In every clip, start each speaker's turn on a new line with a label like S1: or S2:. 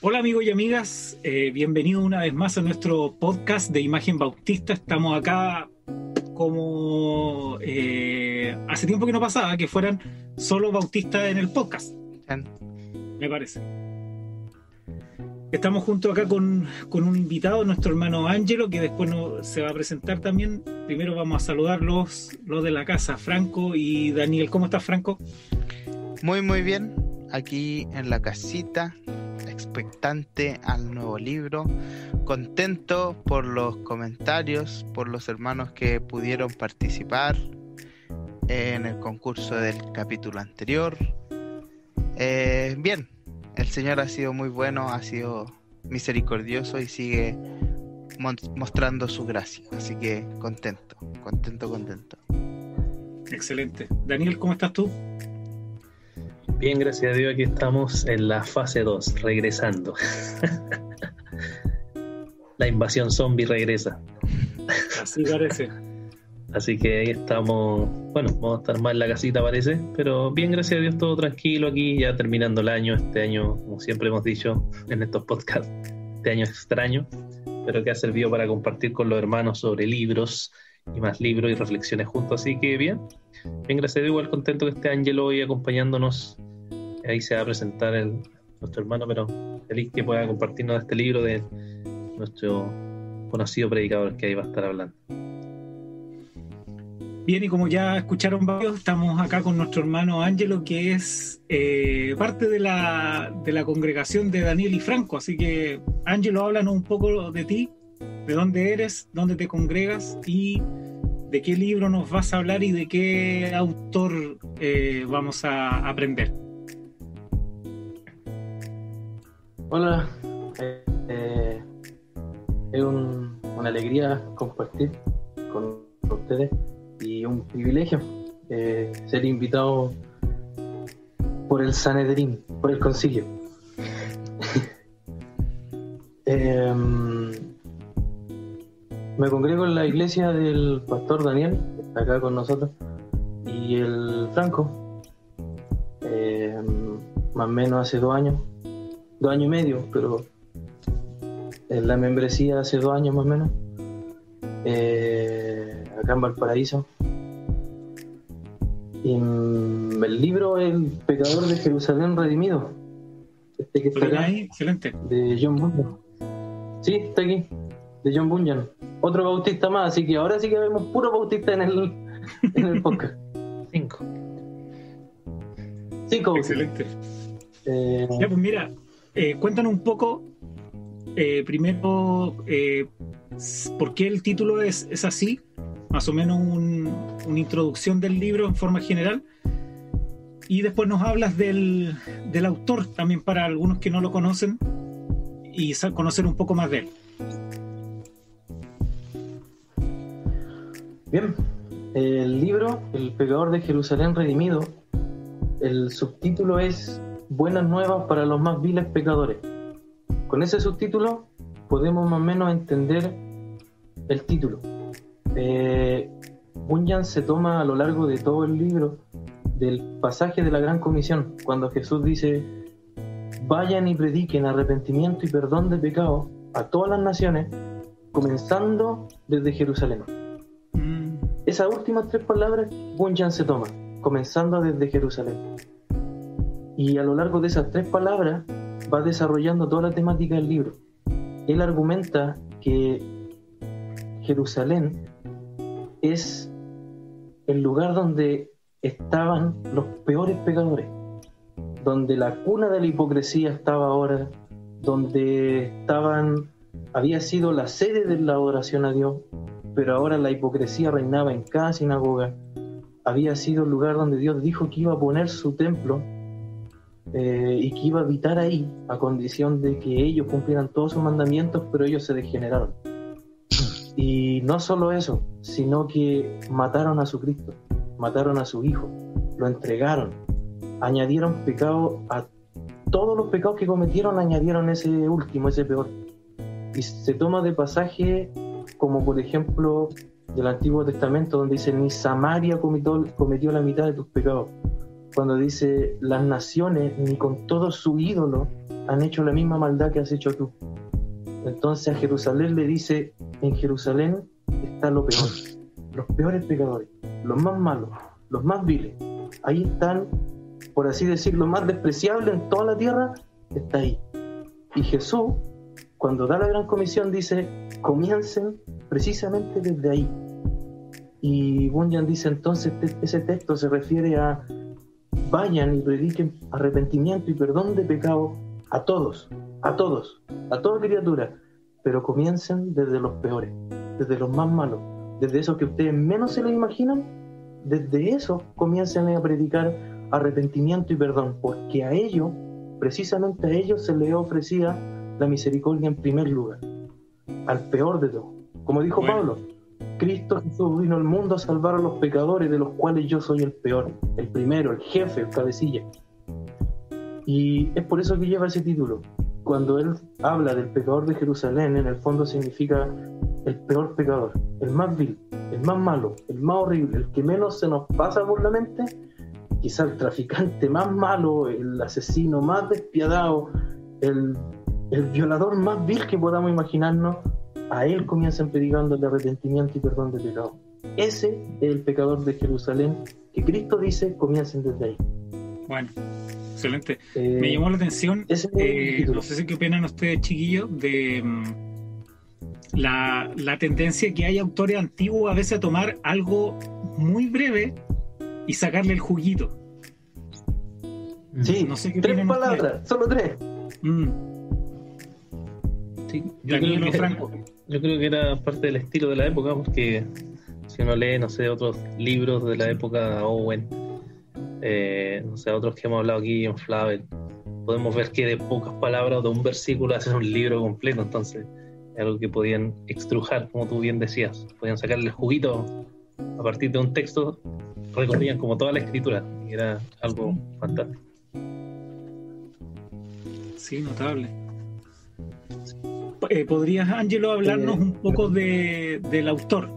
S1: Hola amigos y amigas, bienvenidos una vez más a nuestro podcast de Imagen Bautista. Estamos acá como hace tiempo que no pasaba que fueran solo bautistas en el podcast, me parece. Estamos junto acá con un invitado, nuestro hermano Ángelo, que después se va a presentar también. Primero vamos a saludar los de la casa, Franco y Daniel. ¿Cómo estás, Franco?
S2: Muy bien, aquí en la casita, expectante al nuevo libro, contento por los comentarios, por los hermanos que pudieron participar en el concurso del capítulo anterior. Bien, el Señor ha sido muy bueno, ha sido misericordioso y sigue mostrando su gracia, así que contento.
S1: Excelente. Daniel, ¿cómo estás tú?
S3: Bien, gracias a Dios, aquí estamos en la fase 2, regresando. La invasión zombie regresa.
S1: Así parece.
S3: Así que ahí estamos, bueno, vamos a estar más en la casita parece, pero bien, gracias a Dios, todo tranquilo aquí, ya terminando el año, este año, como siempre hemos dicho en estos podcasts, este año extraño, pero que ha servido para compartir con los hermanos sobre libros y más libros y reflexiones juntos, así que bien, gracias a Dios, igual contento que esté Ángelo hoy acompañándonos. Ahí se va a presentar nuestro hermano, pero feliz que pueda compartirnos este libro de nuestro conocido predicador que ahí va a estar hablando.
S1: Bien, y como ya escucharon varios, estamos acá con nuestro hermano Ángelo, que es parte de la congregación de Daniel y Franco. Así que, Ángelo, háblanos un poco de ti, de dónde eres, dónde te congregas y de qué libro nos vas a hablar y de qué autor vamos a aprender.
S4: Hola, es una alegría compartir con ustedes y un privilegio ser invitado por el Sanedrín, por el concilio. Me congrego en la iglesia del pastor Daniel, que está acá con nosotros, y el Franco, más o menos hace 2 años y medio, pero en la membresía hace 2 años más o menos, acá en Valparaíso. Y el libro El pecador de Jerusalén redimido, que está acá,
S1: ahí, excelente,
S4: de John Bunyan. Sí, está aquí, de John Bunyan, otro bautista más, así que ahora sí que vemos puro bautista en el podcast.
S3: 5
S1: excelente. Ya, pues mira, cuéntanos un poco, primero, por qué el título es así, más o menos una introducción del libro en forma general, y después nos hablas del autor también para algunos que no lo conocen y conocer un poco más de él.
S4: Bien, el libro El pecador de Jerusalén redimido, el subtítulo es Buenas nuevas para los más viles pecadores. Con ese subtítulo podemos más o menos entender el título. Bunyan se toma a lo largo de todo el libro del pasaje de la Gran Comisión, cuando Jesús dice: vayan y prediquen arrepentimiento y perdón de pecados a todas las naciones, comenzando desde Jerusalén. Esas últimas 3 palabras Bunyan se toma, comenzando desde Jerusalén. Y a lo largo de esas 3 palabras va desarrollando toda la temática del libro. Él argumenta que Jerusalén es el lugar donde estaban los peores pecadores, donde la cuna de la hipocresía estaba ahora, donde había sido la sede de la adoración a Dios, pero ahora la hipocresía reinaba en cada sinagoga. Había sido el lugar donde Dios dijo que iba a poner su templo y que iba a habitar ahí a condición de que ellos cumplieran todos sus mandamientos, pero ellos se degeneraron. Y no solo eso, sino que mataron a su Cristo, mataron a su Hijo, lo entregaron, añadieron pecado a todos los pecados que cometieron, añadieron ese último, ese peor. Y se toma de pasaje como por ejemplo del Antiguo Testamento, donde dice: ni Samaria cometió la mitad de tus pecados. cuando dice: las naciones ni con todo su ídolo han hecho la misma maldad que has hecho tú. Entonces a Jerusalén le dice: en Jerusalén está lo peor, los peores pecadores, los más malos, los más viles. Ahí están, por así decirlo, más despreciable en toda la tierra, está ahí. Y Jesús, cuando da la gran comisión, dice: comiencen precisamente desde ahí. Y Bunyan dice entonces, ese texto se refiere a: vayan y prediquen arrepentimiento y perdón de pecado a todos, a toda criatura, pero comiencen desde los peores, desde los más malos, desde esos que ustedes menos se lo imaginan. Desde eso comiencen a predicar arrepentimiento y perdón, porque a ellos, precisamente a ellos, se les ofrecía la misericordia en primer lugar, al peor de todos. Como dijo Pablo, Cristo Jesús vino al mundo a salvar a los pecadores, de los cuales yo soy el peor, el primero, el jefe, el cabecilla. Y es por eso que lleva ese título. Cuando él habla del pecador de Jerusalén, en el fondo significa el peor pecador, el más vil, el más malo, el más horrible, el que menos se nos pasa por la mente, quizá el traficante más malo, el asesino más despiadado, el violador más vil que podamos imaginarnos. A él comienzan predicando el arrepentimiento y perdón de pecado. Ese es el pecador de Jerusalén, que Cristo dice: comiencen desde ahí.
S1: Bueno, excelente. Me llamó la atención, no sé si qué opinan ustedes, chiquillos, de la tendencia que hay autores antiguos a veces a tomar algo muy breve y sacarle el juguito.
S4: Sí,
S1: no sé qué
S4: 3 palabras, solo 3.
S3: Sí,
S1: Yo
S3: creo que era parte del estilo de la época, porque si uno lee, no sé, otros libros de la época, Owen, no sé, otros que hemos hablado aquí en Flavel, podemos ver que de pocas palabras o de un versículo hacen un libro completo. Entonces es algo que podían extrujar, como tú bien decías, podían sacarle el juguito a partir de un texto, recorrían como toda la escritura, y era algo fantástico.
S1: Sí, notable. ¿Podrías, Ángelo, hablarnos un poco del autor?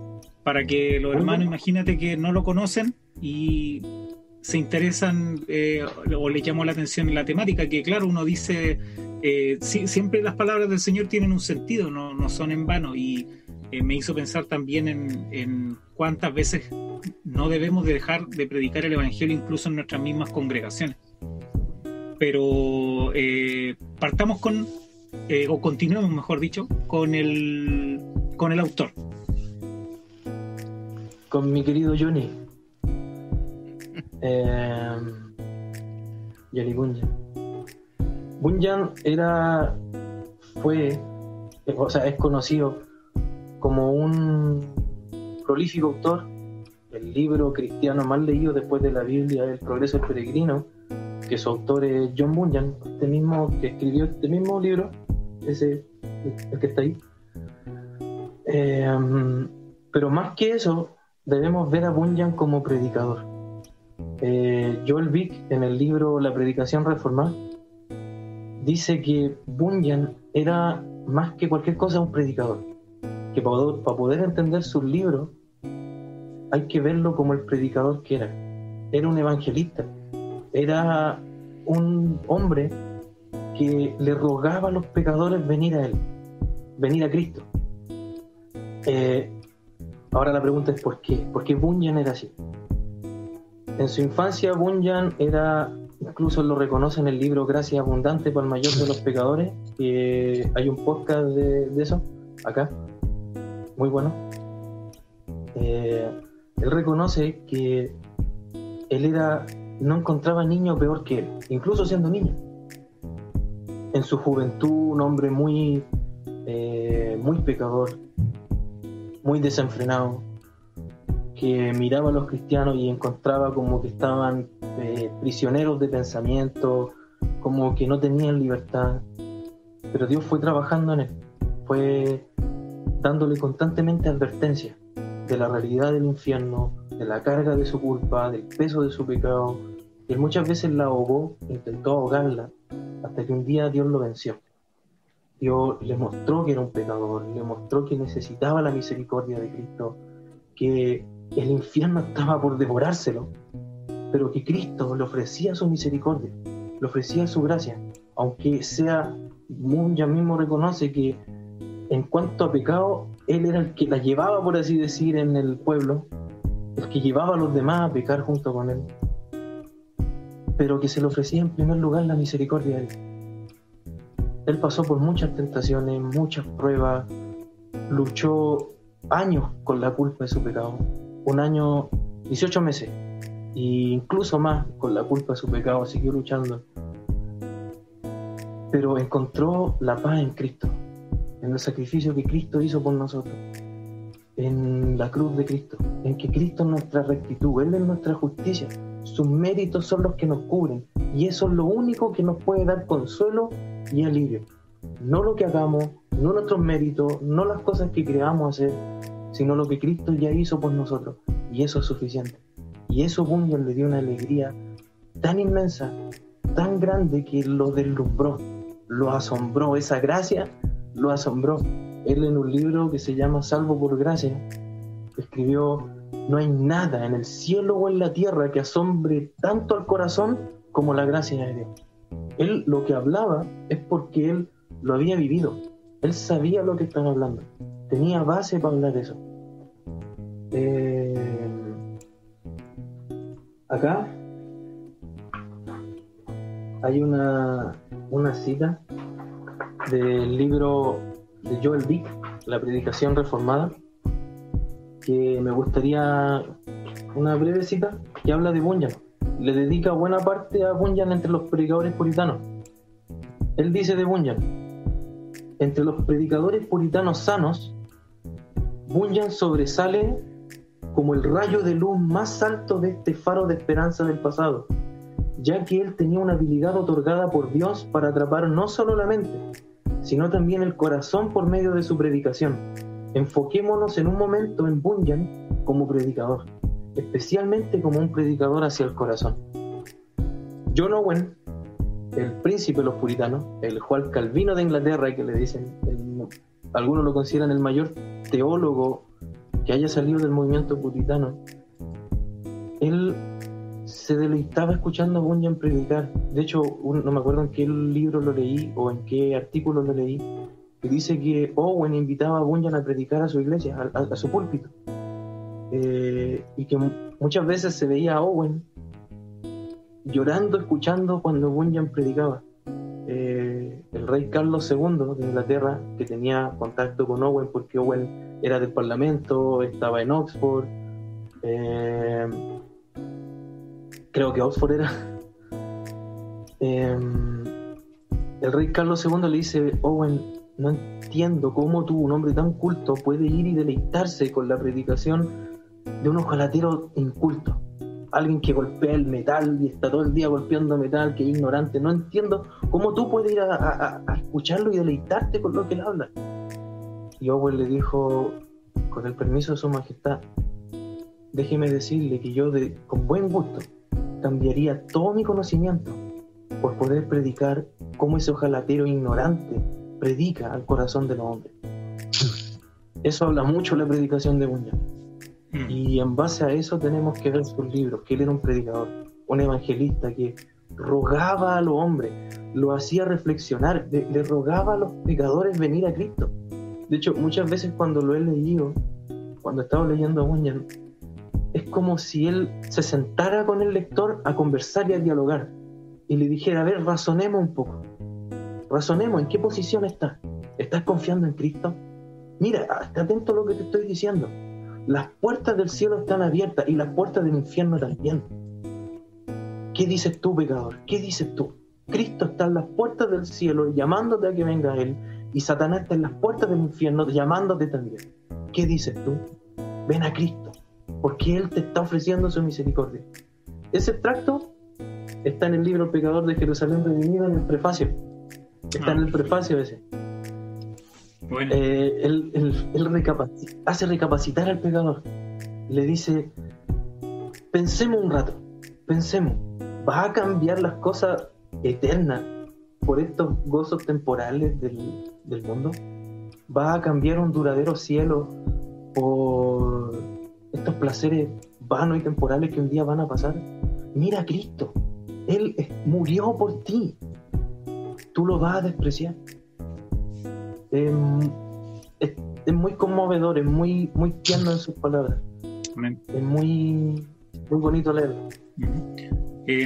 S1: Para que los hermanos, imagínate que no lo conocen y se interesan o les llamó la atención en la temática, que claro, uno dice, siempre las palabras del Señor tienen un sentido, no son en vano, y me hizo pensar también en cuántas veces no debemos de dejar de predicar el Evangelio incluso en nuestras mismas congregaciones. Pero partamos o continuemos, mejor dicho, con el autor.
S4: Con mi querido Johnny. Johnny Bunyan. Bunyan es conocido como un prolífico autor. El libro cristiano más leído después de la Biblia es El Progreso del Peregrino, que su autor es John Bunyan, este mismo que escribió este mismo libro, ese, el que está ahí. Pero más que eso, debemos ver a Bunyan como predicador. Joel Vick, en el libro La Predicación Reformada, dice que Bunyan era más que cualquier cosa un predicador, que para poder entender sus libros hay que verlo como el predicador que era. Era un evangelista, era un hombre que le rogaba a los pecadores venir a él, venir a Cristo. Ahora la pregunta es ¿por qué? ¿Por qué Bunyan era así? En su infancia Bunyan era, incluso lo reconoce en el libro Gracia Abundante para el Mayor de los Pecadores, que hay un podcast de eso, acá, muy bueno. Él reconoce que él no encontraba niño peor que él, incluso siendo niño. En su juventud, un hombre muy pecador, muy desenfrenado, que miraba a los cristianos y encontraba como que estaban prisioneros de pensamiento, como que no tenían libertad. Pero Dios fue trabajando en él, fue dándole constantemente advertencia de la realidad del infierno, de la carga de su culpa, del peso de su pecado. Y él muchas veces la ahogó, intentó ahogarla, hasta que un día Dios lo venció. Dios le mostró que era un pecador, le mostró que necesitaba la misericordia de Cristo, que el infierno estaba por devorárselo, pero que Cristo le ofrecía su misericordia, le ofrecía su gracia, aunque sea, Bunyan mismo reconoce que en cuanto a pecado, él era el que la llevaba, por así decir, en el pueblo, el que llevaba a los demás a pecar junto con él, pero que se le ofrecía en primer lugar la misericordia a él. Él pasó por muchas tentaciones, muchas pruebas, luchó años con la culpa de su pecado, 18 meses, e incluso más con la culpa de su pecado, siguió luchando, pero encontró la paz en Cristo, en el sacrificio que Cristo hizo por nosotros, en la cruz de Cristo, en que Cristo es nuestra rectitud, Él es nuestra justicia, sus méritos son los que nos cubren, y eso es lo único que nos puede dar consuelo y alivio. No lo que hagamos, no nuestros méritos, no las cosas que creamos hacer, sino lo que Cristo ya hizo por nosotros, y eso es suficiente. Y eso a Bunyan le dio una alegría tan inmensa, tan grande, que lo deslumbró, lo asombró, esa gracia lo asombró. Él, en un libro que se llama Salvo por Gracia, escribió: no hay nada en el cielo o en la tierra que asombre tanto al corazón como la gracia de Dios. Él lo que hablaba es porque él lo había vivido, él sabía lo que estaba hablando, tenía base para hablar eso. Acá hay una cita del libro de Joel Dick, La Predicación Reformada, que me gustaría, una breve cita que habla de Bunyan. Le dedica buena parte a Bunyan entre los predicadores puritanos. Él dice de Bunyan: entre los predicadores puritanos sanos, Bunyan sobresale como el rayo de luz más alto de este faro de esperanza del pasado, ya que él tenía una habilidad otorgada por Dios para atrapar no solo la mente, sino también el corazón por medio de su predicación. Enfoquémonos en un momento en Bunyan como predicador, especialmente como un predicador hacia el corazón. John Owen, el príncipe de los puritanos, el Juan Calvino de Inglaterra, que le dicen, algunos lo consideran el mayor teólogo que haya salido del movimiento puritano, él se deleitaba escuchando a Bunyan predicar. De hecho, no me acuerdo en qué libro lo leí o en qué artículo lo leí, que dice que Owen invitaba a Bunyan a predicar a su iglesia, a su púlpito, y que muchas veces se veía a Owen llorando escuchando cuando Bunyan predicaba. El rey Carlos II de Inglaterra, que tenía contacto con Owen porque Owen era del Parlamento, estaba en Oxford, creo que Oxford era, el rey Carlos II le dice: Owen, no entiendo cómo tú, un hombre tan culto, puede ir y deleitarse con la predicación de un ojalatero inculto, alguien que golpea el metal y está todo el día golpeando metal, que es ignorante. No entiendo cómo tú puedes ir a escucharlo y deleitarte con lo que él habla. Y Owen le dijo: con el permiso de su majestad, déjeme decirle que yo con buen gusto cambiaría todo mi conocimiento por poder predicar como ese ojalatero ignorante predica al corazón de los hombres. Eso habla mucho la predicación de Bunyan. Y en base a eso tenemos que ver sus libros, que él era un predicador, un evangelista que rogaba a los hombres, lo hacía reflexionar, le rogaba a los pecadores venir a Cristo. De hecho, muchas veces cuando lo he leído, cuando estaba leyendo a Bunyan, es como si él se sentara con el lector a conversar y a dialogar, y le dijera: a ver, razonemos un poco, razonemos, ¿en qué posición estás? ¿Estás confiando en Cristo? Mira, está atento a lo que te estoy diciendo. Las puertas del cielo están abiertas y las puertas del infierno también. ¿Qué dices tú, pecador? ¿Qué dices tú? Cristo está en las puertas del cielo llamándote a que venga a Él, y Satanás está en las puertas del infierno llamándote también. ¿Qué dices tú? Ven a Cristo, porque Él te está ofreciendo su misericordia. Ese extracto está en el libro El Pecador de Jerusalén Redimido, en el prefacio. Está en el prefacio ese. Bueno. Él hace recapacitar al pecador. Le dice: pensemos un rato, pensemos, ¿vas a cambiar las cosas eternas por estos gozos temporales del mundo? ¿Vas a cambiar un duradero cielo por estos placeres vanos y temporales que un día van a pasar? mira a Cristo, Él murió por ti, tú lo vas a despreciar. Es muy conmovedor, es muy, muy tierno en sus palabras.
S1: Amén.
S4: Es muy, muy bonito leerlo.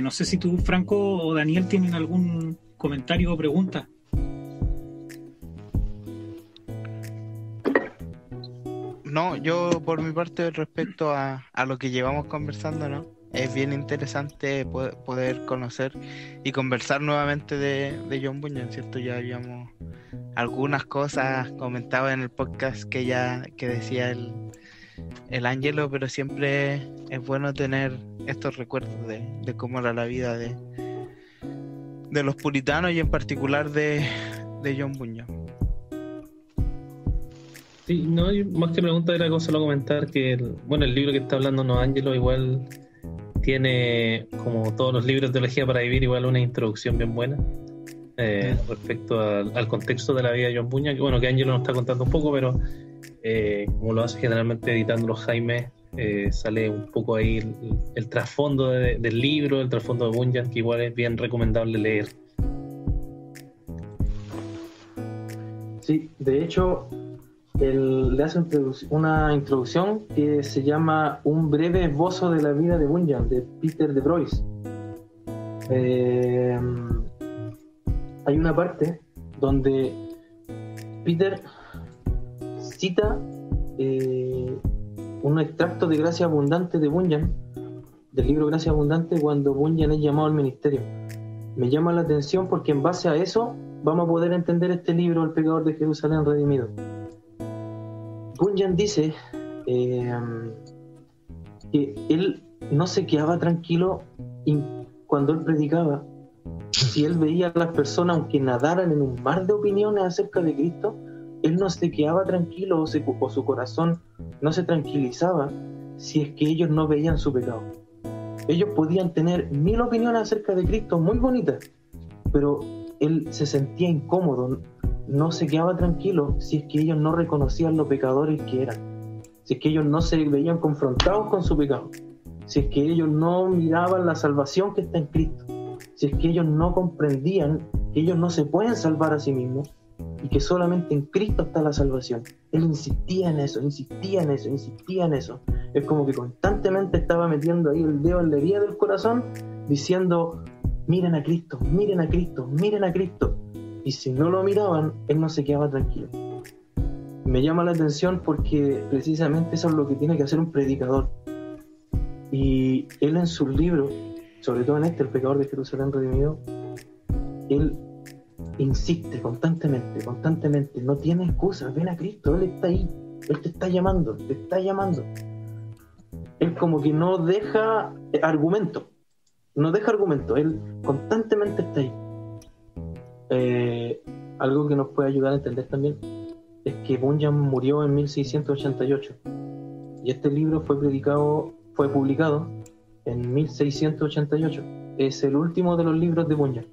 S1: No sé si tú, Franco o Daniel, tienen algún comentario o pregunta.
S2: No, yo por mi parte respecto a lo que llevamos conversando, ¿no? Es bien interesante poder conocer y conversar nuevamente de John Bunyan, ¿cierto? Ya habíamos algunas cosas comentadas en el podcast que decía el Ángelo, pero siempre es bueno tener estos recuerdos de cómo era la vida de los puritanos y en particular de John Bunyan.
S3: Sí, no, más que pregunta era solo comentar que el libro que está hablando Ángelo igual tiene, como todos los libros de teología para vivir, igual una introducción bien buena respecto al contexto de la vida de John Bunyan, que Ángelo nos está contando un poco, pero como lo hace generalmente editándolo Jaime, sale un poco ahí el trasfondo del libro, el trasfondo de Bunyan, que igual es bien recomendable leer.
S4: Sí, de hecho, él le hace una introducción que se llama Un breve esbozo de la vida de Bunyan, de Peter de Brois. Hay una parte donde Peter cita un extracto de Gracia Abundante de Bunyan, del libro Gracia Abundante, cuando Bunyan es llamado al ministerio. Me llama la atención porque en base a eso vamos a poder entender este libro, El pecador de Jerusalén redimido. Bunyan dice que él no se quedaba tranquilo cuando él predicaba. Si él veía a las personas, aunque nadaran en un mar de opiniones acerca de Cristo, él no se quedaba tranquilo o su corazón no se tranquilizaba si es que ellos no veían su pecado. Ellos podían tener 1000 opiniones acerca de Cristo muy bonitas, pero él se sentía incómodo, no se quedaba tranquilo si es que ellos no reconocían los pecadores que eran, si es que ellos no se veían confrontados con su pecado, si es que ellos no miraban la salvación que está en Cristo, si es que ellos no comprendían que ellos no se pueden salvar a sí mismos y que solamente en Cristo está la salvación. Él insistía en eso. Es como que constantemente estaba metiendo ahí el dedo en la herida del corazón, diciendo: miren a Cristo, miren a Cristo, miren a Cristo. Y si no lo miraban, él no se quedaba tranquilo. Me llama la atención porque precisamente eso es lo que tiene que hacer un predicador. Y él en sus libros, sobre todo en El pecador de Jerusalén redimido, él insiste constantemente, no tiene excusa, ven a Cristo, Él está ahí, Él te está llamando. Él como que no deja argumento, Él constantemente está ahí. Algo que nos puede ayudar a entender también es que Bunyan murió en 1688 y este libro fue publicado en 1688. Es el último de los libros de Bunyan.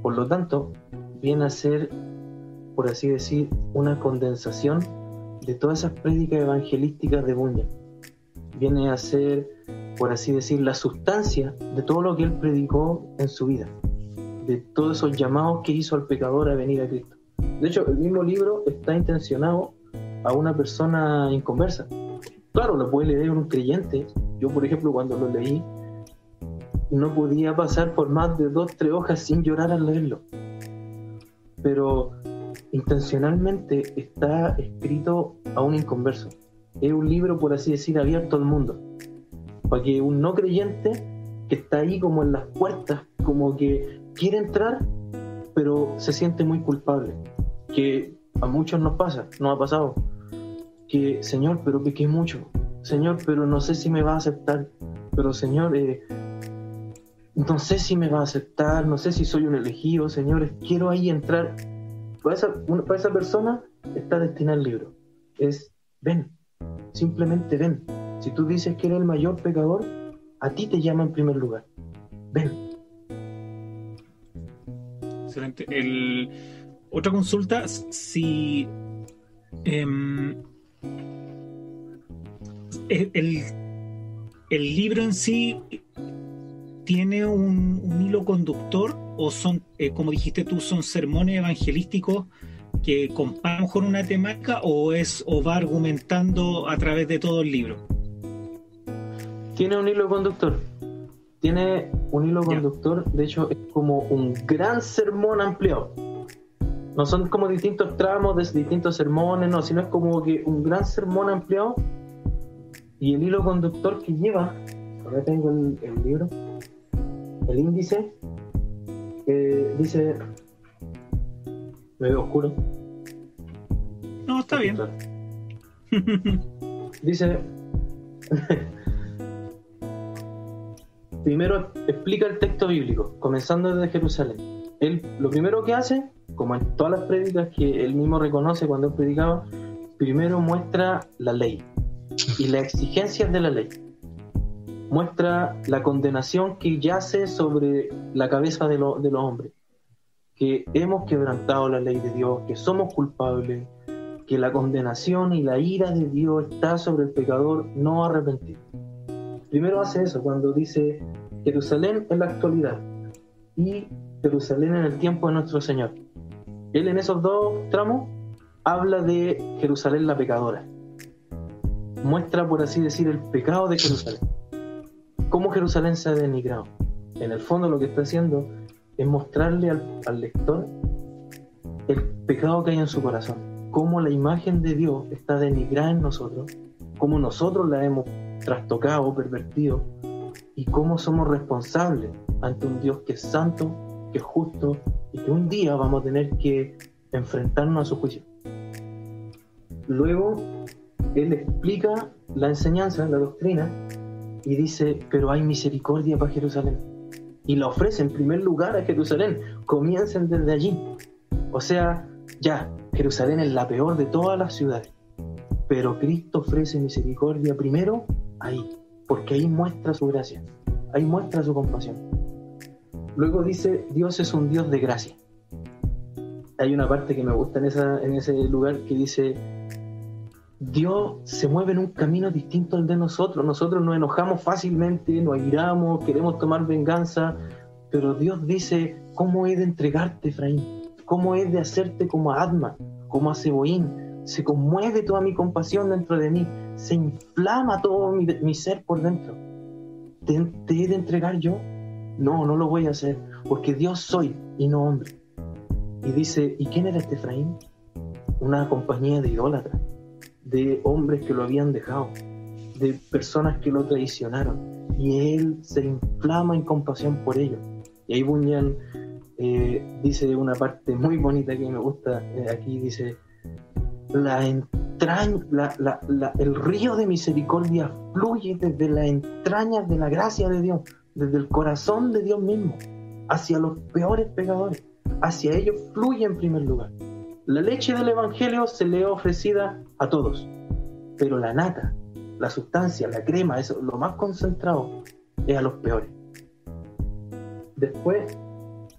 S4: Por lo tanto, viene a ser, por así decir, una condensación de todas esas prédicas evangelísticas de Bunyan. Viene a ser, por así decir, la sustancia de todo lo que él predicó en su vida, de todos esos llamados que hizo al pecador a venir a Cristo. De hecho, el mismo libro está intencionado a una persona inconversa. Claro, lo puede leer un creyente. Yo, por ejemplo, cuando lo leí, no podía pasar por más de 2-3 hojas sin llorar al leerlo. Pero intencionalmente está escrito a un inconverso. Es un libro, por así decir, abierto al mundo, para que un no creyente que está ahí como en las puertas, como que quiere entrar, pero se siente muy culpable, que a muchos nos ha pasado, que Señor, pero pequé mucho, Señor, pero no sé si me va a aceptar, pero Señor, no sé si me va a aceptar, no sé si soy un elegido, Señor, quiero ahí entrar. Para esa persona está destinado el libro. Es: ven, simplemente ven. Si tú dices que eres el mayor pecador, a ti te llama en primer lugar. Ven.
S1: Excelente. Otra consulta: si el libro en sí tiene un hilo conductor o son, como dijiste tú, son sermones evangelísticos que comparan a lo mejor una temática o va argumentando a través de todo el libro?
S4: Tiene un hilo conductor. De hecho es como un gran sermón ampliado. No son como distintos tramos de distintos sermones, no, sino es como que un gran sermón ampliado. Y el hilo conductor que lleva, acá tengo el libro, el índice, dice, me veo oscuro.
S1: No, está bien.
S4: Claro. Dice, primero explica el texto bíblico, comenzando desde Jerusalén. Él lo primero que hace, como en todas las prédicas que él mismo reconoce cuando él predicaba, primero muestra la ley y las exigencias de la ley. Muestra la condenación que yace sobre la cabeza de los hombres, que hemos quebrantado la ley de Dios, que somos culpables, que la condenación y la ira de Dios está sobre el pecador no arrepentido. Primero hace eso cuando dice Jerusalén en la actualidad y Jerusalén en el tiempo de nuestro Señor. Él en esos dos tramos habla de Jerusalén la pecadora. Muestra, por así decir, el pecado de Jerusalén. Cómo Jerusalén se ha denigrado. En el fondo lo que está haciendo es mostrarle al lector el pecado que hay en su corazón. Cómo la imagen de Dios está denigrada en nosotros. Cómo nosotros la hemos trastocado, pervertido. Y cómo somos responsables ante un Dios que es santo, que es justo y que un día vamos a tener que enfrentarnos a su juicio. Luego él explica la enseñanza, la doctrina, y dice, pero hay misericordia para Jerusalén. Y la ofrece en primer lugar a Jerusalén. Comiencen desde allí. O sea, ya, Jerusalén es la peor de todas las ciudades. Pero Cristo ofrece misericordia primero ahí, porque ahí muestra su gracia, ahí muestra su compasión. Luego dice, Dios es un Dios de gracia. Hay una parte que me gusta en ese lugar que dice, Dios se mueve en un camino distinto al de nosotros. Nosotros nos enojamos fácilmente, nos airamos, queremos tomar venganza, pero Dios dice, ¿cómo he de entregarte, Efraín? ¿Cómo he de hacerte como a Adma, como a Seboín? Se conmueve toda mi compasión dentro de mí, se inflama todo mi ser por dentro. ¿Te he de entregar yo? No, no lo voy a hacer, porque Dios soy y no hombre. Y dice, ¿y quién era este Efraín? Una compañía de idólatras, de hombres que lo habían dejado, de personas que lo traicionaron, y él se inflama en compasión por ellos. Y ahí Bunyan dice una parte muy bonita que me gusta, aquí dice, el río de misericordia fluye desde las entrañas de la gracia de Dios, desde el corazón de Dios mismo, hacia los peores pecadores. Hacia ellos fluye en primer lugar. La leche del Evangelio se le ha ofrecida a todos, pero la nata, la sustancia, la crema, eso, lo más concentrado, es a los peores. Después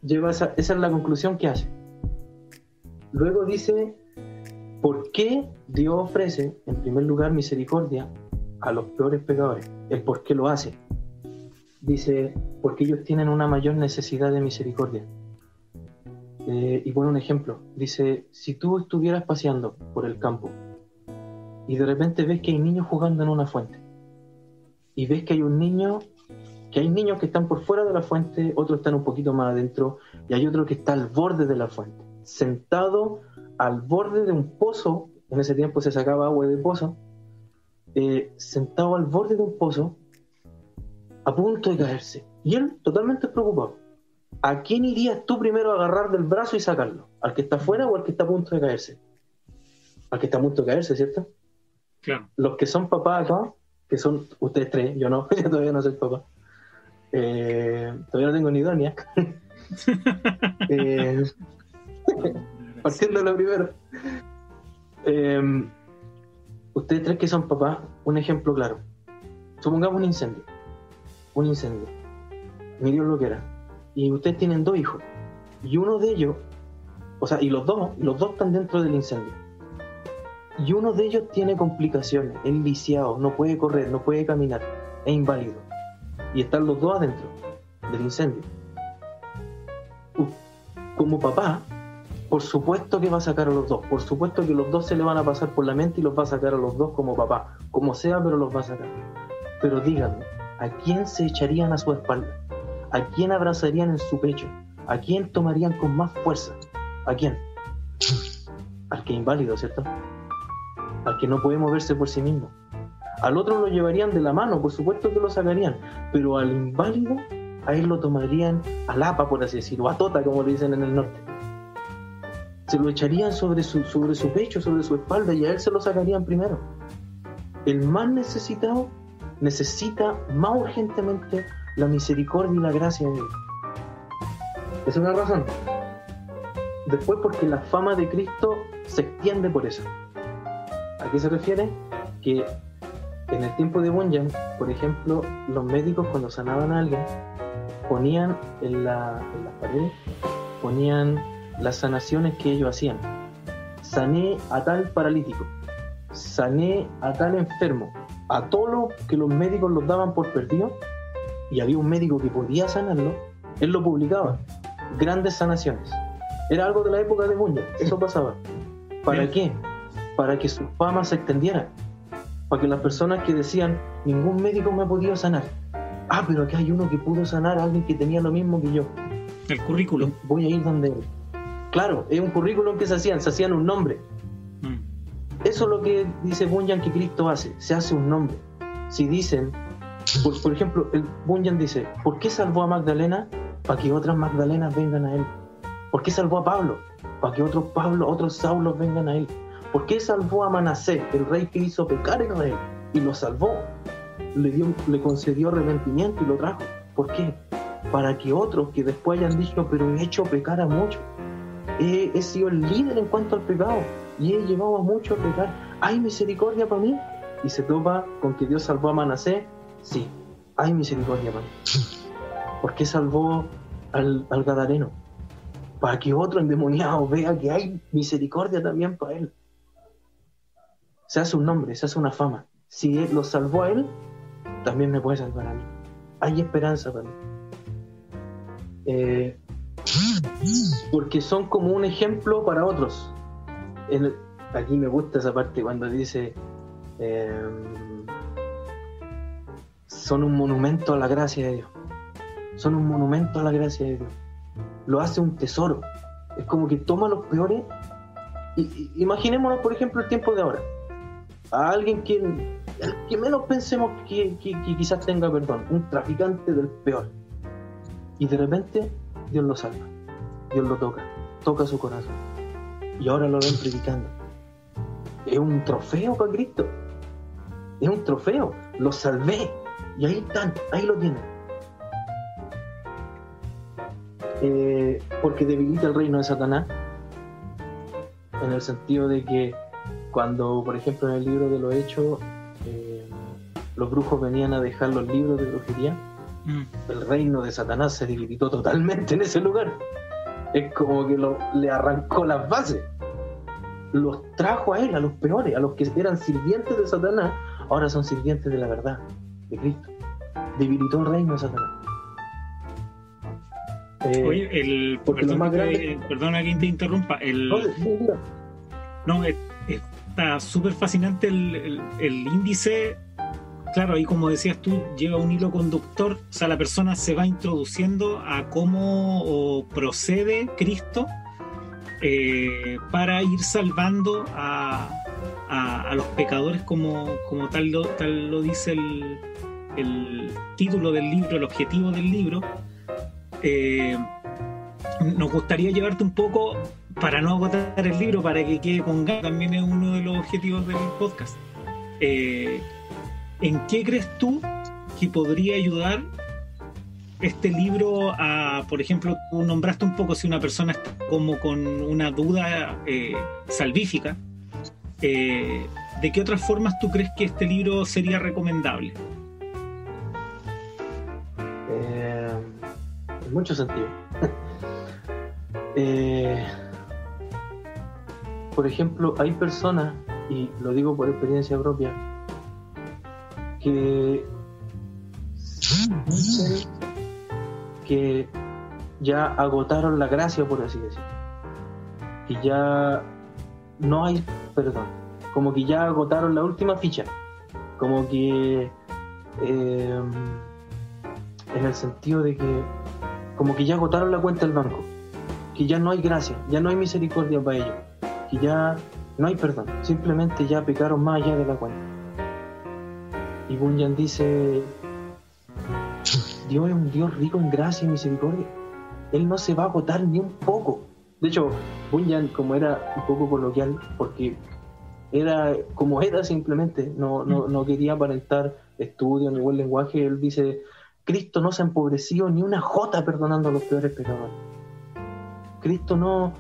S4: lleva esa es la conclusión que hace. Luego dice, ¿por qué Dios ofrece en primer lugar misericordia a los peores pecadores? El por qué lo hace. Dice, porque ellos tienen una mayor necesidad de misericordia. Y pone un ejemplo. Dice, si tú estuvieras paseando por el campo y de repente ves que hay niños jugando en una fuente y ves que hay niños que están por fuera de la fuente, otros están un poquito más adentro y hay otro que está al borde de la fuente, sentado al borde de un pozo. En ese tiempo se sacaba agua de pozo, sentado al borde de un pozo a punto de caerse, y él totalmente preocupado. ¿A quién irías tú primero a agarrar del brazo y sacarlo? ¿Al que está afuera o al que está a punto de caerse? Al que está a punto de caerse, ¿cierto?
S1: Claro.
S4: Los que son papás acá, que son ustedes tres, yo no, yo todavía no soy papá. Todavía no tengo ni doña. Partiendo de lo primero. Ustedes tres que son papás, un ejemplo claro. Supongamos un incendio. Ni Dios lo quiera. Y ustedes tienen 2 hijos. Y uno de ellos, o sea, y los dos están dentro del incendio. Y uno de ellos tiene complicaciones, es lisiado, no puede correr, no puede caminar, es inválido. Y están los 2 adentro. del incendio. Como papá, por supuesto que va a sacar a los dos, por supuesto que los dos se le van a pasar por la mente y los va a sacar a los dos como papá, como sea, pero los va a sacar. Pero díganme, ¿a quién se echarían a su espalda? ¿A quién abrazarían en su pecho? ¿A quién tomarían con más fuerza? ¿A quién? Al que es inválido, ¿cierto? Al que no puede moverse por sí mismo. Al otro lo llevarían de la mano, por supuesto que lo sacarían, pero al inválido, a él lo tomarían a lapa, por así decirlo, a tota, como le dicen en el norte. Se lo echarían sobre su pecho, sobre su espalda, y a él se lo sacarían primero. El más necesitado necesita más urgentemente la misericordia y la gracia de Dios. Es una razón. Después, porque la fama de Cristo se extiende por eso. ¿A qué se refiere? Que en el tiempo de Bunyan, por ejemplo, los médicos cuando sanaban a alguien ponían en las paredes, ponían las sanaciones que ellos hacían. Sané a tal paralítico, sané a tal enfermo, a todo lo que los médicos los daban por perdido, y había un médico que podía sanarlo, él lo publicaba. Grandes sanaciones. Era algo de la época de Bunyan, eso pasaba. ¿Para qué? Para que su fama se extendiera. Para que las personas que decían, ningún médico me ha podido sanar. Ah, pero aquí hay uno que pudo sanar a alguien que tenía lo mismo que yo.
S1: El currículum.
S4: Voy a ir donde él. Claro, es un currículum que se hacían un nombre. Eso es lo que dice Bunyan que Cristo hace, se hace un nombre. Si dicen, por ejemplo, el Bunyan dice, ¿por qué salvó a Magdalena? Para que otras Magdalenas vengan a él. ¿Por qué salvó a Pablo? Para que otros Pablo, otros Saulos vengan a él. ¿Por qué salvó a Manasés, el rey que hizo pecar a Israel? Y lo salvó. Le concedió arrepentimiento y lo trajo. ¿Por qué? Para que otros que después hayan dicho, pero he hecho pecar a muchos. He sido el líder en cuanto al pecado y he llevado a muchos a pecar. ¿Hay misericordia para mí? Y se topa con que Dios salvó a Manasés. Sí, hay misericordia para mí. ¿Por qué salvó al Gadareno? Para que otro endemoniado vea que hay misericordia también para él. Se hace un nombre, se hace una fama. Si él lo salvó a él, también me puede salvar a mí. Hay esperanza para mí. Porque son como un ejemplo para otros. Aquí me gusta esa parte cuando dice son un monumento a la gracia de Dios. Son un monumento a la gracia de Dios. Lo hace un tesoro. Es como que toma los peores. Imaginémonos, por ejemplo, el tiempo de ahora. A alguien que menos pensemos que quizás tenga perdón, un traficante del peor, y de repente Dios lo salva, Dios lo toca su corazón, y ahora lo ven predicando. Es un trofeo para Cristo, es un trofeo, lo salvé, y ahí están, ahí lo tienen. Porque debilita el reino de Satanás, en el sentido de que cuando, por ejemplo, en el libro de los Hechos, los brujos venían a dejar los libros de brujería, el reino de Satanás se debilitó totalmente en ese lugar. Es como que le arrancó las bases. Los trajo a él, a los peores, a los que eran sirvientes de Satanás, ahora son sirvientes de la verdad, de Cristo. Debilitó el reino de Satanás.
S1: Oye, perdona que te interrumpa. Está súper fascinante el índice. Claro, ahí como decías tú, lleva un hilo conductor. O sea, la persona se va introduciendo a cómo procede Cristo para ir salvando a los pecadores, como tal lo dice el título del libro, el objetivo del libro. Nos gustaría llevarte un poco, para no agotar el libro, para que quede con ganas, también es uno de los objetivos del podcast. ¿En qué crees tú que podría ayudar este libro a, por ejemplo, tú nombraste un poco si una persona está como con una duda salvífica, ¿de qué otras formas tú crees que este libro sería recomendable?
S4: En muchos sentidos. Por ejemplo, hay personas, y lo digo por experiencia propia, que que ya agotaron la gracia, por así decirlo, que ya no hay perdón, como que ya agotaron la última ficha, como que en el sentido de que como que ya agotaron la cuenta del banco, que ya no hay gracia, ya no hay misericordia para ellos, que ya no hay perdón, simplemente ya pecaron más allá de la cuenta. Y Bunyan dice: Dios es un Dios rico en gracia y misericordia. Él no se va a agotar ni un poco. De hecho, Bunyan, como era un poco coloquial, porque era como era simplemente, no quería aparentar estudio ni buen lenguaje, él dice: Cristo no se ha empobrecido ni una jota perdonando a los peores pecadores. Cristo no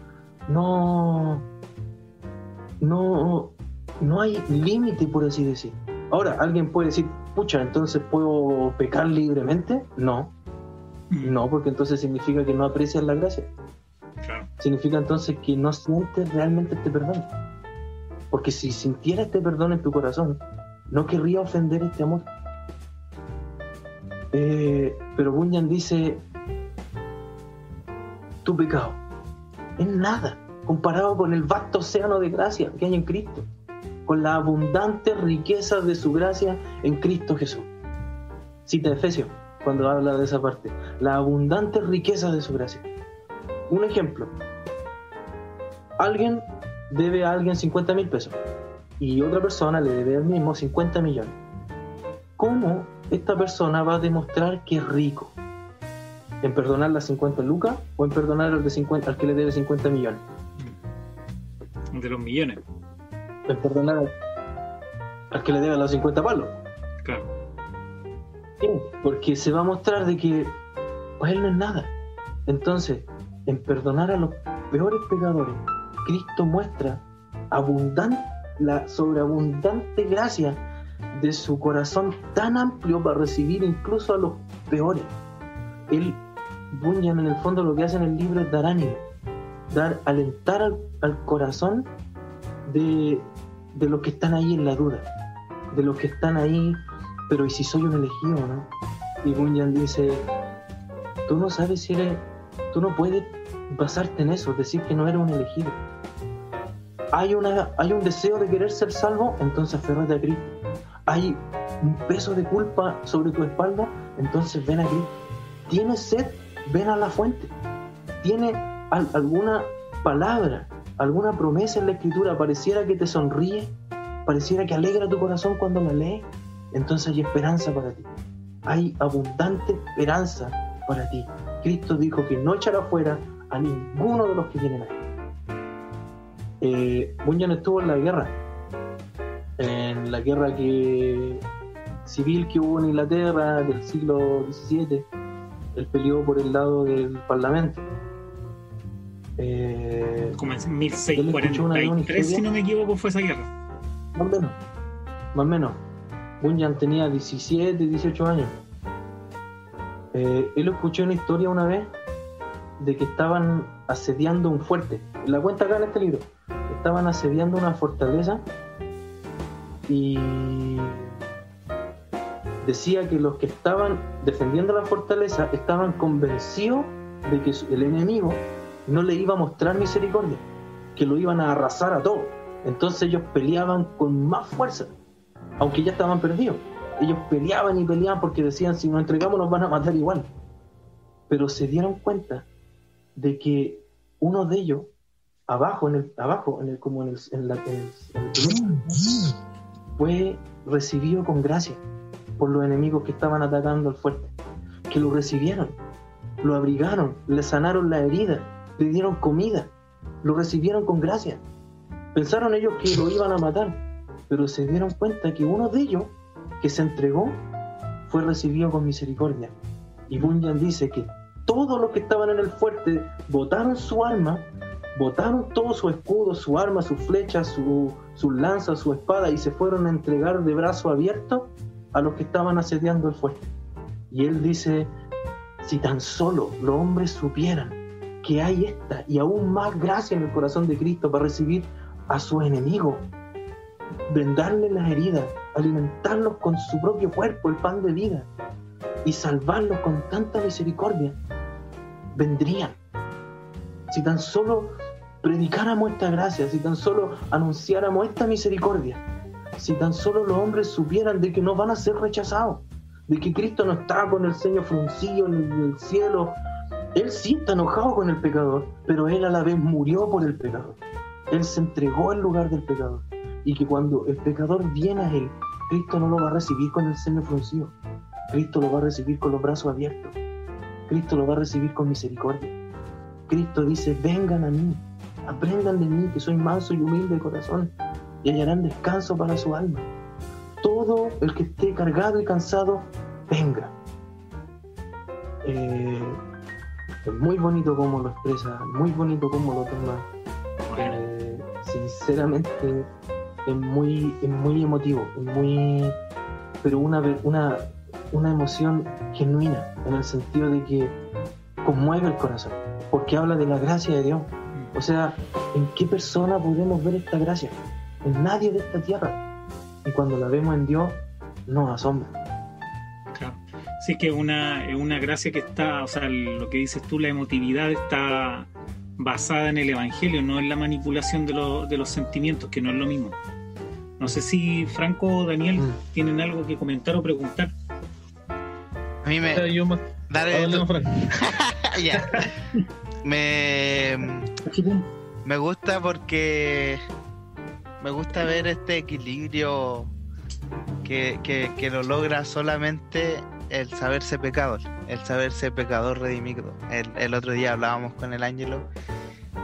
S4: hay límite, por así decir. Ahora, alguien puede decir: pucha, ¿entonces puedo pecar libremente? No, porque entonces significa que no aprecias la gracia.
S1: Claro.
S4: Significa entonces que no sientes realmente este perdón. Porque si sintiera este perdón en tu corazón, no querría ofender este amor. Pero Bunyan dice: tu pecado es nada comparado con el vasto océano de gracia que hay en Cristo, con la abundante riqueza de su gracia en Cristo Jesús. Cita Efesios cuando habla de esa parte, la abundante riqueza de su gracia. Un ejemplo: alguien debe a alguien 50,000 pesos y otra persona le debe al mismo 50 millones. ¿Cómo esta persona va a demostrar que es rico? ¿En perdonar las 50 lucas o en perdonar al que le debe 50 millones?
S1: De los millones.
S4: En perdonar al que le debe los 50 palos.
S1: Claro.
S4: Sí, porque se va a mostrar de que pues él no es nada. Entonces, en perdonar a los peores pecadores, Cristo muestra la sobreabundante gracia de su corazón tan amplio para recibir incluso a los peores. Bunyan en el fondo lo que hace en el libro es dar ánimo, alentar al corazón de los que están ahí en la duda, de los que están ahí, pero ¿y si soy un elegido, no? Y Bunyan dice: tú no sabes si eres, tú no puedes basarte en eso, decir que no eres un elegido. Hay un deseo de querer ser salvo, entonces aférrate a Cristo. Hay un peso de culpa sobre tu espalda, entonces ven a Cristo. ¿Tienes sed? Ven a la fuente. ¿Tiene alguna palabra, alguna promesa en la Escritura? Pareciera que te sonríe, pareciera que alegra tu corazón cuando la lees. Entonces hay esperanza para ti. Hay abundante esperanza para ti. Cristo dijo que no echará fuera a ninguno de los que vienen a él. Bunyan estuvo en la guerra civil que hubo en Inglaterra del siglo XVII. Él peleó por el lado del Parlamento.
S1: Como en 1643, si no me equivoco, fue esa guerra.
S4: Más o menos. Bunyan tenía 17, 18 años. Él escuchó una historia una vez de que estaban asediando un fuerte. La cuenta acá en este libro. Estaban asediando una fortaleza y decía que los que estaban defendiendo la fortaleza estaban convencidos de que el enemigo no le iba a mostrar misericordia, que lo iban a arrasar a todo. Entonces ellos peleaban con más fuerza, aunque ya estaban perdidos. Ellos peleaban y peleaban porque decían: si nos entregamos nos van a matar igual. Pero se dieron cuenta de que uno de ellos fue recibido con gracia por los enemigos que estaban atacando al fuerte, que lo recibieron, lo abrigaron, le sanaron la herida, le dieron comida, lo recibieron con gracia. Pensaron ellos que lo iban a matar, pero se dieron cuenta que uno de ellos que se entregó fue recibido con misericordia. Y Bunyan dice que todos los que estaban en el fuerte botaron su arma, botaron todo su escudo, su arma, sus flechas, sus lanzas, su espada, y se fueron a entregar de brazo abierto a los que estaban asediando el fuerte. Y él dice: si tan solo los hombres supieran que hay esta y aún más gracia en el corazón de Cristo para recibir a sus enemigos, vendarles las heridas, alimentarlos con su propio cuerpo, el pan de vida, y salvarlos con tanta misericordia, vendrían. Si tan solo predicáramos esta gracia, si tan solo anunciáramos esta misericordia, si tan solo los hombres supieran de que no van a ser rechazados, de que Cristo no está con el ceño fruncido en el cielo. Él sí está enojado con el pecador, pero Él a la vez murió por el pecador. Él se entregó en lugar del pecador. Y que cuando el pecador viene a Él, Cristo no lo va a recibir con el ceño fruncido. Cristo lo va a recibir con los brazos abiertos. Cristo lo va a recibir con misericordia. Cristo dice, vengan a mí, aprendan de mí, que soy manso y humilde de corazón, y hallarán descanso para su alma. Todo el que esté cargado y cansado, venga. Es muy bonito cómo lo expresa, muy bonito cómo lo toma. Sinceramente, es muy emotivo, pero una emoción genuina, en el sentido de que conmueve el corazón, porque habla de la gracia de Dios. O sea, ¿en qué persona podemos ver esta gracia? En nadie de esta tierra. Y cuando la vemos en Dios, nos asombra.
S1: Claro. Sí, que es una gracia que está, o sea, lo que dices tú, la emotividad está basada en el Evangelio, no en la manipulación de los sentimientos, que no es lo mismo. No sé si Franco o Daniel tienen algo que comentar o preguntar.
S2: A mí me... Dale, ya. Me gusta porque me gusta ver este equilibrio que lo logra solamente el saberse pecador redimido. El otro día hablábamos con el Ángelo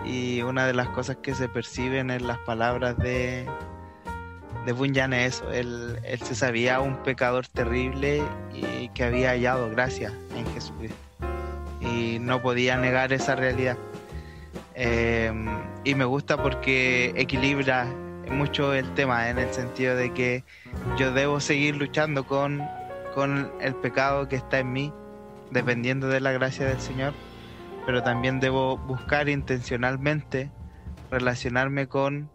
S2: y una de las cosas que se perciben en las palabras de Bunyan es eso. Él se sabía un pecador terrible y que había hallado gracia en Jesucristo y no podía negar esa realidad. Y me gusta porque equilibra mucho el tema, en el sentido de que yo debo seguir luchando con el pecado que está en mí, dependiendo de la gracia del Señor, pero también debo buscar intencionalmente relacionarme con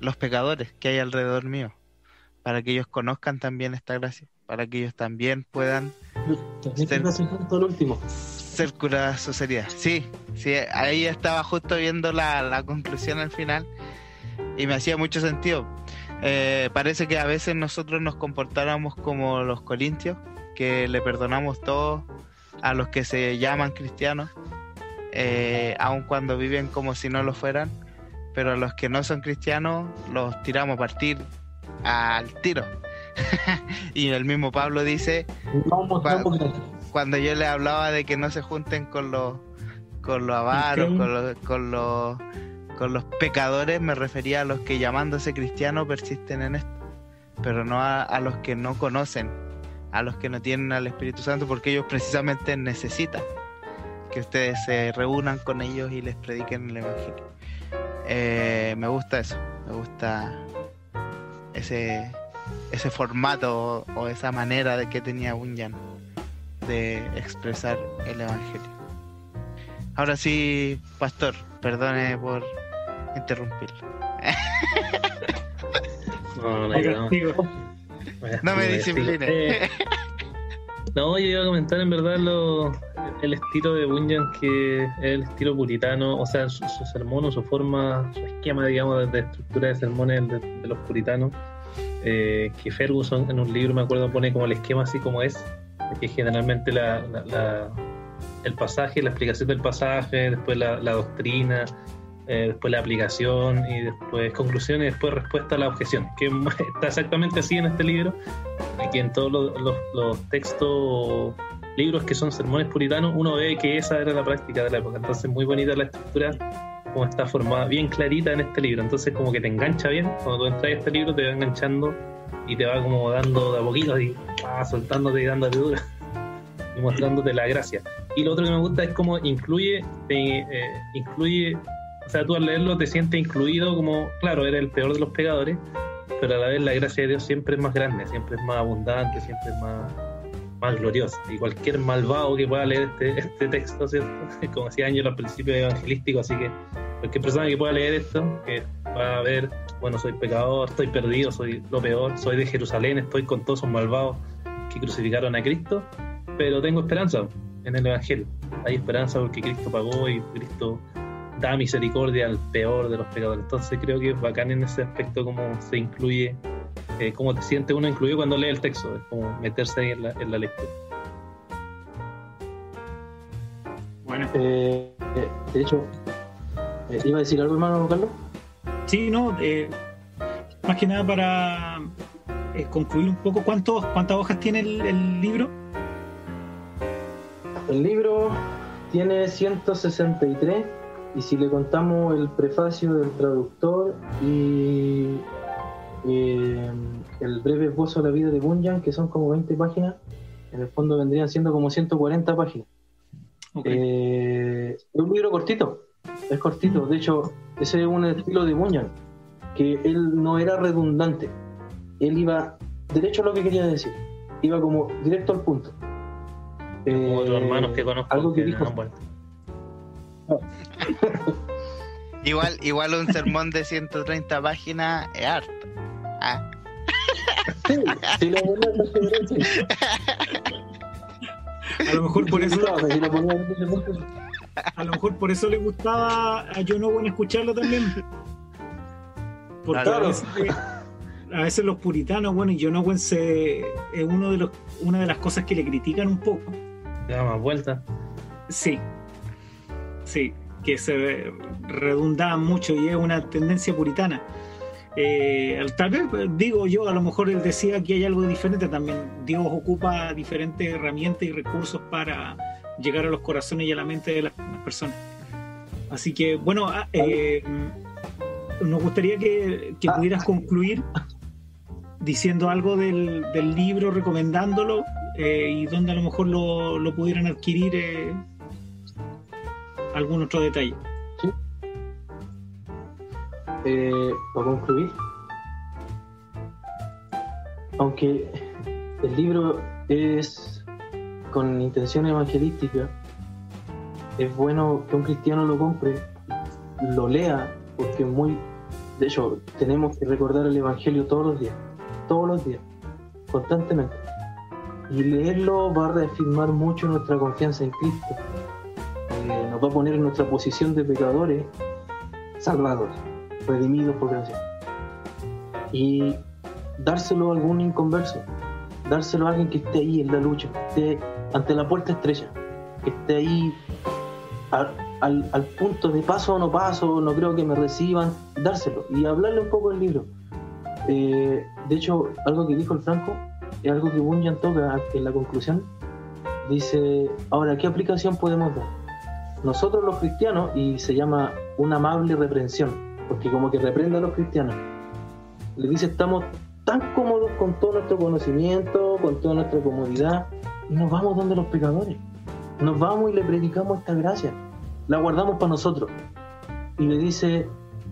S2: los pecadores que hay alrededor mío, para que ellos conozcan también esta gracia, para que ellos también puedan ser curadas sus heridas. Sí, ahí estaba justo viendo la conclusión al final y me hacía mucho sentido. Parece que a veces nosotros nos comportáramos como los corintios, que le perdonamos todo a los que se llaman cristianos, aun cuando viven como si no lo fueran, pero a los que no son cristianos los tiramos a partir al tiro. Y el mismo Pablo dice, cuando yo le hablaba de que no se junten con los avaros, con los pecadores, me refería a los que llamándose cristianos persisten en esto, pero no a los que no conocen, a los que no tienen al Espíritu Santo, porque ellos precisamente necesitan que ustedes se reúnan con ellos y les prediquen el Evangelio. Me gusta eso, me gusta ese formato o esa manera de que tenía Bunyan de expresar el Evangelio. Ahora sí, pastor, perdone por interrumpirlo. No me discipline.
S3: No, yo iba a comentar en verdad el estilo de Bunyan, que es el estilo puritano, o sea, su sermón o su forma, su esquema, digamos, de estructura de sermones de los puritanos, que Ferguson en un libro, me acuerdo, pone como el esquema así como es, que generalmente el pasaje, la explicación del pasaje, después la doctrina, después la aplicación y después conclusión y después respuesta a la objeción, que está exactamente así en este libro, aquí en todos los textos, libros que son sermones puritanos, uno ve que esa era la práctica de la época. Entonces muy bonita la estructura, como está formada, bien clarita en este libro, entonces como que te engancha bien, cuando tú entras a este libro te va enganchando y te va como dando de a poquito y soltándote y dándote dura y mostrándote la gracia. Y lo otro que me gusta es cómo incluye, o sea, tú al leerlo te sientes incluido, como, claro, eres el peor de los pecadores, pero a la vez la gracia de Dios siempre es más grande, siempre es más abundante, siempre es más gloriosa. Y cualquier malvado que pueda leer este texto, ¿cierto? Como decía Ángel al principio, evangelístico, así que cualquier persona que pueda leer esto, que va a ver, bueno, soy pecador, estoy perdido, soy lo peor, soy de Jerusalén, estoy con todos esos malvados que crucificaron a Cristo, pero tengo esperanza, en el Evangelio. Hay esperanza porque Cristo pagó y Cristo da misericordia al peor de los pecadores. Entonces creo que es bacán en ese aspecto cómo se incluye, cómo te siente uno incluido cuando lee el texto, es como meterse ahí en la lectura.
S1: Bueno.
S4: De hecho, ¿iba a decir algo, hermano Carlos?
S1: Sí, no, más que nada para concluir un poco, ¿cuántas hojas tiene el libro?
S4: El libro tiene 163, y si le contamos el prefacio del traductor y el breve esbozo de la vida de Bunyan, que son como 20 páginas, en el fondo vendrían siendo como 140 páginas. Es un libro cortito, es cortito. De hecho, ese es un estilo de Bunyan, que él no era redundante, él iba derecho a lo que quería decir, iba como directo al punto.
S3: Como otros hermanos que conozco
S4: algo que
S3: le
S4: dijo.
S3: dan vuelta.
S2: Igual un sermón de 130 páginas es harto. Ah.
S4: Sí, lo ponía en referencia.
S1: A lo mejor por eso,
S4: No, si lo ponía en ese punto.
S1: a lo mejor por eso le gustaba a John Owen escucharlo también. Porque
S2: Claro.
S1: a veces los puritanos, bueno, y John Owen es una de las cosas que le critican un poco.
S3: Le da más vuelta.
S1: Sí, que se redundaba mucho y es una tendencia puritana. Tal vez, digo yo, a lo mejor él decía que hay algo diferente también. Dios ocupa diferentes herramientas y recursos para llegar a los corazones y a la mente de las personas. Así que, bueno, nos gustaría que pudieras concluir diciendo algo del libro, recomendándolo, y donde a lo mejor lo pudieran adquirir, algún otro detalle.
S4: Sí. Para concluir, aunque el libro es con intención evangelística, es bueno que un cristiano lo compre, lo lea, porque de hecho tenemos que recordar el evangelio todos los días, constantemente, y leerlo va a reafirmar mucho nuestra confianza en Cristo. Nos va a poner en nuestra posición de pecadores salvados, redimidos por gracia, y dárselo a algún inconverso, dárselo a alguien que esté ahí en la lucha, que esté ante la puerta estrecha, que esté ahí al punto de paso o no creo que me reciban, dárselo y hablarle un poco del libro. De hecho, algo que dijo el Franco es algo que Bunyan toca en la conclusión. Dice, ahora, ¿qué aplicación podemos dar? Nosotros los cristianos, y se llama una amable reprensión, porque como que reprende a los cristianos, le dice, estamos tan cómodos con todo nuestro conocimiento, con toda nuestra comodidad, y nos vamos donde los pecadores, nos vamos y le predicamos esta gracia, la guardamos para nosotros, y le dice,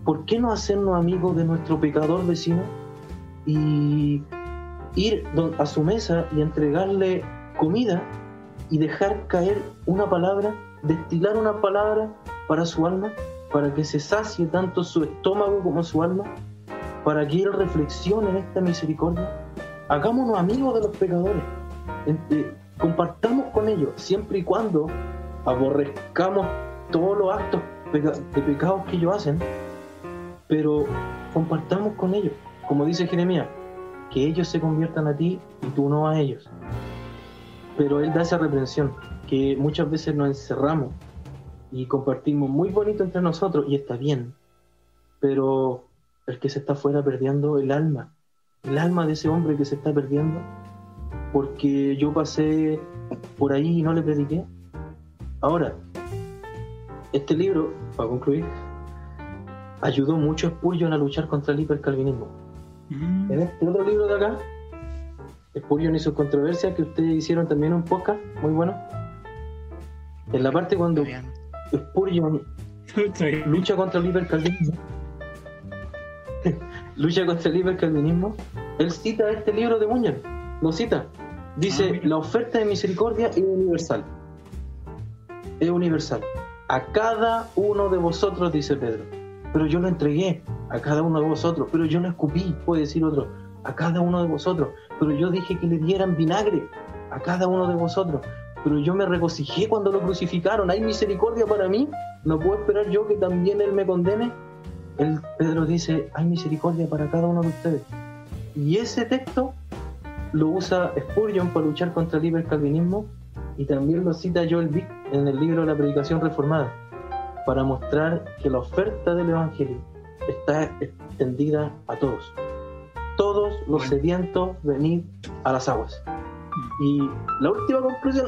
S4: ¿por qué no hacernos amigos de nuestro pecador vecino y ir a su mesa y entregarle comida y dejar caer una palabra, destilar una palabra para su alma, para que se sacie tanto su estómago como su alma, para que él reflexione en esta misericordia? Hagámonos amigos de los pecadores, compartamos con ellos, siempre y cuando aborrezcamos todos los actos de pecados que ellos hacen, pero compartamos con ellos, como dice Jeremías, que ellos se conviertan a ti y tú no a ellos. Pero él da esa reprensión, que muchas veces nos encerramos y compartimos muy bonito entre nosotros, y está bien, pero el que se está afuera perdiendo el alma de ese hombre que se está perdiendo porque yo pasé por ahí y no le prediqué. Ahora, este libro, para concluir, ayudó mucho a Spurgeon a luchar contra el hipercalvinismo. En este otro libro de acá, Spurgeon y sus controversias, que ustedes hicieron también un podcast muy bueno, en la parte cuando Spurgeon lucha contra el hipercalvinismo, él cita este libro de Bunyan, lo cita, dice, la oferta de misericordia es universal, a cada uno de vosotros, dice Pedro, pero yo lo entregué a cada uno de vosotros, pero yo no escupí, puede decir otro, a cada uno de vosotros, pero yo dije que le dieran vinagre a cada uno de vosotros, pero yo me regocijé cuando lo crucificaron. ¿Hay misericordia para mí? ¿No puedo esperar yo que también Él me condene? Pedro dice, hay misericordia para cada uno de ustedes. Y ese texto lo usa Spurgeon para luchar contra el hipercalvinismo, y también lo cita Joel Vick en el libro La Predicación Reformada, para mostrar que la oferta del Evangelio está extendida a todos. Todos los sedientos, venid a las aguas. Y la última conclusión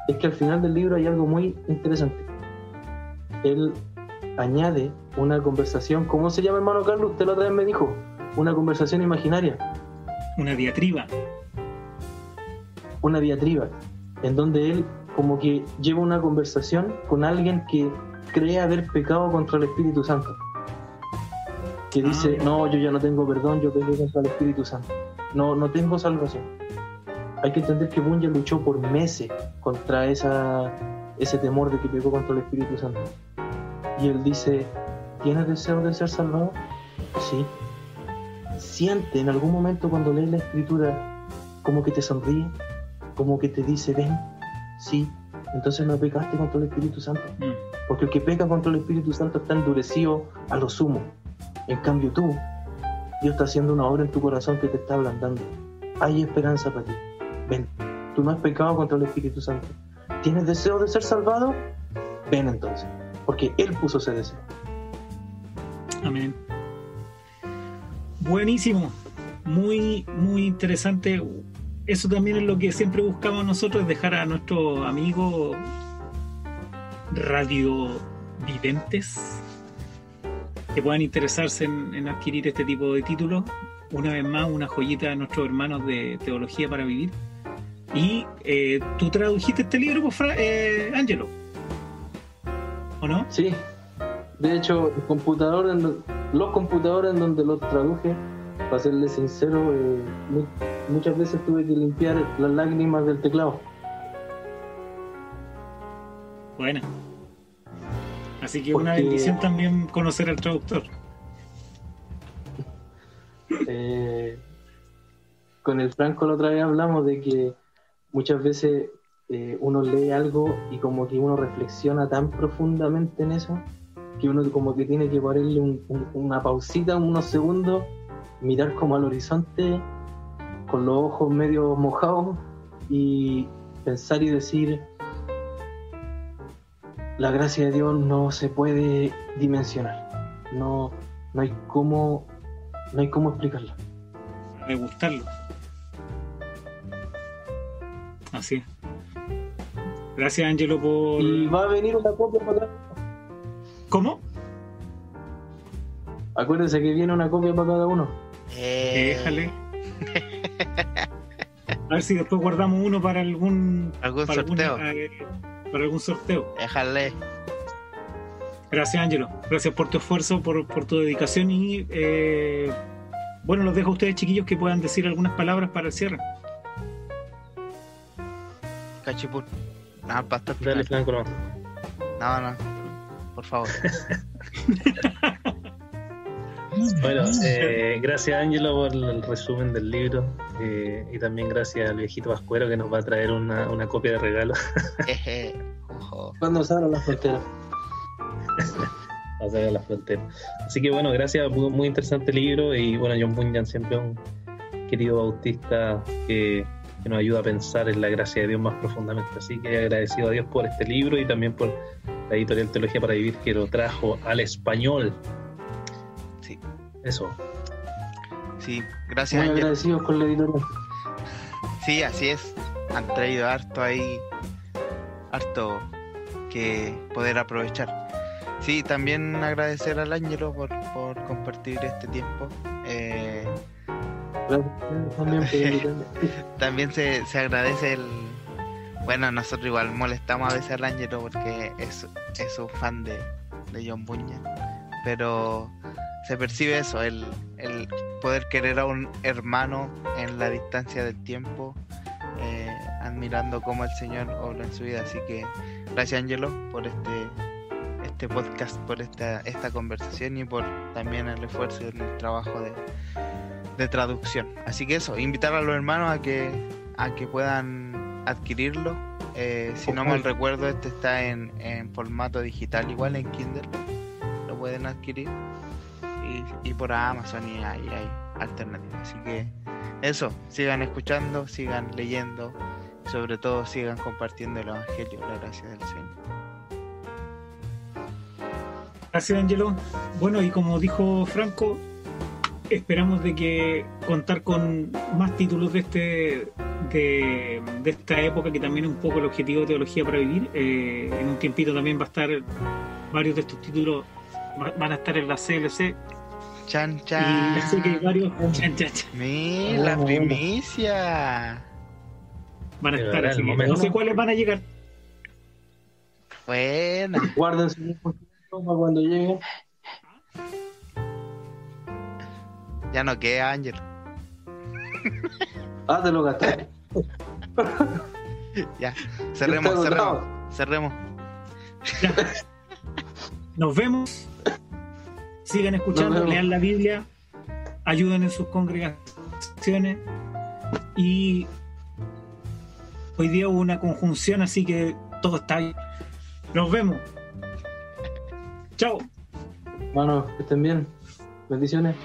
S4: es que al final del libro hay algo muy interesante. Él añade una conversación, ¿cómo se llama, hermano Carlos? Usted la otra vez me dijo, una conversación imaginaria.
S1: Una diatriba.
S4: Una diatriba, en donde él como que lleva una conversación con alguien que cree haber pecado contra el Espíritu Santo. Que dice, no, yo ya no tengo perdón, yo pequé contra el Espíritu Santo. No tengo salvación. Hay que entender que Bunyan luchó por meses contra ese temor de que pecó contra el Espíritu Santo. Y él dice, ¿tienes deseo de ser salvado? Sí. Siente en algún momento cuando lees la Escritura como que te sonríe, como que te dice, ven, sí, entonces no pecaste contra el Espíritu Santo. Porque el que peca contra el Espíritu Santo está endurecido a lo sumo. En cambio tú, Dios está haciendo una obra en tu corazón que te está ablandando. Hay esperanza para ti. Ven, tú no has pecado contra el Espíritu Santo. ¿Tienes deseo de ser salvado? Ven entonces, porque Él puso ese deseo.
S1: Amén. Buenísimo, muy, muy interesante. Eso también es lo que siempre buscamos nosotros, dejar a nuestros amigos radiovidentes que puedan interesarse en adquirir este tipo de títulos. Una vez más, una joyita de nuestros hermanos de Teología para Vivir. Y tú tradujiste este libro, Ángelo, ¿o no?
S4: Sí, de hecho los computadores en donde los traduje, para serles sincero, muchas veces tuve que limpiar las lágrimas del teclado.
S1: Bueno, así que una bendición también conocer al traductor.
S4: Con el Franco la otra vez hablamos de que muchas veces uno lee algo y como que uno reflexiona tan profundamente en eso que uno como que tiene que ponerle una pausita, unos segundos, mirar como al horizonte con los ojos medio mojados y pensar y decir, la gracia de Dios no se puede dimensionar, no hay cómo explicarla.
S1: De gustarlo. Así es. Gracias, Ángelo, por...
S4: Y va a venir una copia para cada uno.
S1: ¿Cómo?
S4: Acuérdense que viene una copia para cada uno.
S1: Déjale. A ver si después guardamos uno para algún
S2: sorteo.
S1: Para algún sorteo.
S2: Déjale.
S1: Gracias, Ángelo. Gracias por tu esfuerzo, por tu dedicación y bueno, los dejo a ustedes, chiquillos, que puedan decir algunas palabras para el cierre.
S2: Cachipur. No, pastor.
S3: Dale, Franco, no.
S2: No, por favor.
S3: Bueno, gracias, Ángelo, por el resumen del libro, y también gracias al viejito Pascuero que nos va a traer una copia de regalo.
S4: Cuando salgan las fronteras.
S3: A sacar las fronteras. Así que bueno, gracias, muy interesante el libro. Y bueno, John Bunyan siempre un querido bautista que nos ayuda a pensar en la gracia de Dios más profundamente. Así que agradecido a Dios por este libro y también por la editorial Teología para Vivir que lo trajo al español.
S2: Sí.
S3: Eso.
S2: Sí, gracias,
S4: muy
S2: Ángel.
S4: agradecidos con la editorial.
S2: Sí, así es. Han traído harto que poder aprovechar. Sí, también agradecer al Ángelo por compartir este tiempo.
S4: También,
S2: también se agradece bueno, nosotros igual molestamos a veces al Ángelo porque es un fan de John Bunyan, pero se percibe eso, el poder querer a un hermano en la distancia del tiempo, admirando cómo el Señor obra en su vida. Así que gracias, Ángelo, por este podcast, por esta conversación y por también el esfuerzo y el trabajo de traducción. Así que eso, invitar a los hermanos a que puedan adquirirlo Si no mal recuerdo, este está en formato digital, igual en Kindle. Lo pueden adquirir. Y por Amazon y ahí hay alternativas. Así que eso, sigan escuchando, sigan leyendo. Sobre todo sigan compartiendo el Evangelio, la gracia del Señor.
S1: Gracias, Ángelo. Bueno, y como dijo Franco, esperamos de que contar con más títulos de esta época, que también es un poco el objetivo de Teología para Vivir. En un tiempito también va a estar, varios de estos títulos van a estar en la CLC.
S2: Chan, chan.
S1: Y así que varios chan.
S2: Mira, la primicia.
S1: Van a estar, así que no sé cuáles van a llegar.
S2: Buena.
S4: Guárdense un poquito para cuando lleguen.
S2: Ya no queda, Ángel.
S4: Te lo gasté.
S2: Ya, cerremos.
S1: Ya. Nos vemos. Sigan escuchando, lean la Biblia, ayuden en sus congregaciones. Y hoy día hubo una conjunción, así que todo está ahí. Nos vemos. Chao.
S4: Hermanos, que estén bien. Bendiciones.